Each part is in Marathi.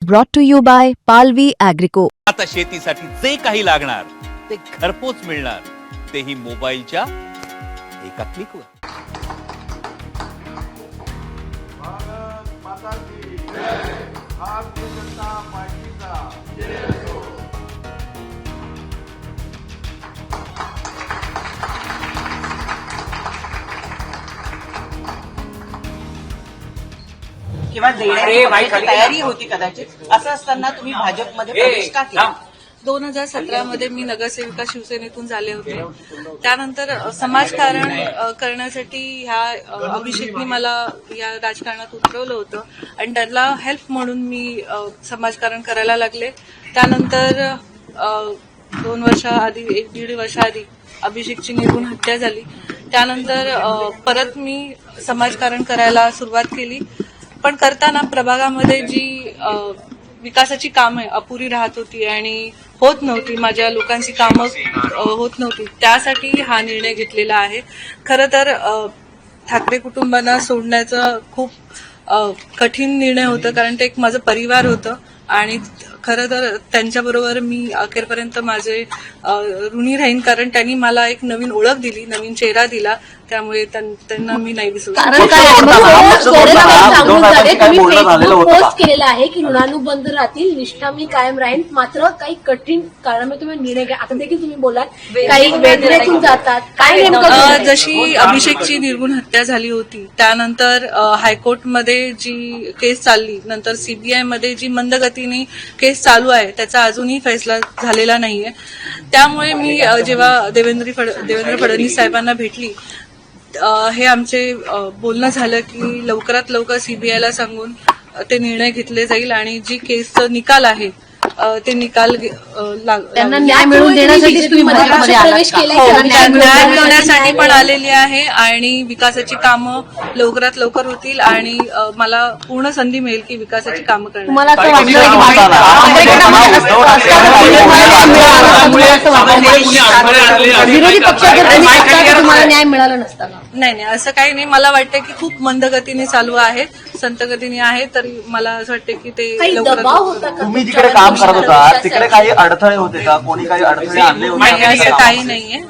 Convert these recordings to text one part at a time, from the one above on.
brought to you by Palvi Agrico. आता शेतीसाठी जे काही लागणार ते घरपोच मिळणार, तेही मोबाईलच्या एका क्लिकवर. किंवा देण्याची तयारी होती कदाचित, असं असताना तुम्ही भाजपमध्ये प्रवेश का केला? 2017 मध्ये मी नगरसेविका शिवसेनेतून झाले होते. त्यानंतर समाजकारण करण्यासाठी ह्या अभिषेकने मला या राजकारणात उतरवलं होतं आणि त्यांना हेल्प म्हणून मी समाजकारण करायला लागले. त्यानंतर 2 वर्षाआधी 1-1.5 वर्षाआधी अभिषेकची निर्घृण हत्या झाली. त्यानंतर परत मी समाजकारण करायला सुरुवात केली. पण करताना प्रभागामध्ये जी विकासाची कामं अपुरी राहत होती आणि होत नव्हती, माझ्या लोकांची कामं होत नव्हती, त्यासाठी हा निर्णय घेतलेला आहे. खरं तर ठाकरे कुटुंबांना सोडण्याचा खूप कठीण निर्णय होता, कारण ते एक माझं परिवार होतं आणि खरं तर त्यांच्याबरोबर मी अखेरपर्यंत माझे ऋणी राहीन, कारण त्यांनी मला एक नवीन ओळख दिली, नवीन चेहरा दिला. त्यामुळे त्यांना मी नाही विसरू शकत. पोस्ट केलेला आहे की ऋणानुबंध राहतील, निष्ठा मी कायम राहीन, मात्र काही कठीण कारणामुळे तुम्ही निर्णय घ्या. आता देखील तुम्ही बोलाल काही वेदनेतून जातात, काय नेमकं? जशी अभिषेकची निर्घृण हत्या झाली होती, त्यानंतर हायकोर्टमध्ये जी केस चालली, नंतर सीबीआयमध्ये जी मंदगतीने केस चालू आहे, त्याचा अजूनही फैसला झालेला नाहीये. त्यामुळे मी जेव्हा देवेंद्र फडणवीस साहेबांना भेटली, हे आमचे बोलणं झालं की लवकरात लवकर सीबीआयला सांगून ते निर्णय घेतले जाईल आणि जी केसचं निकाल आहे ते निकाल त्यांना न्याय मिळवून देण्यासाठी तुम्ही प्रवेश केला. न्याय मिळवण्यासाठी पण आलेली आहे आणि विकासाची कामं लवकरात लवकर होतील आणि मला पूर्ण संधी मिळेल की विकासाची कामं करण्याची. तुम्हाला असं वाटतं विरोधी पक्षात तुम्हाला न्याय मिळाला नसता? नाही, असं काही नाही. मला वाटतं की खूप मंदगतीने चालू आहे, संतगतीने आहे, तरी मला असं वाटतं की ते लवकर. तुम्ही जिकडे काम करत होता तिकडे काही अडथळे होते का? कोणी काही अडथळे आणले होते? असं काही नाहीये.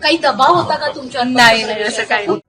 काही दबाव होता का तुमच्या? नाही, असं काही नाही.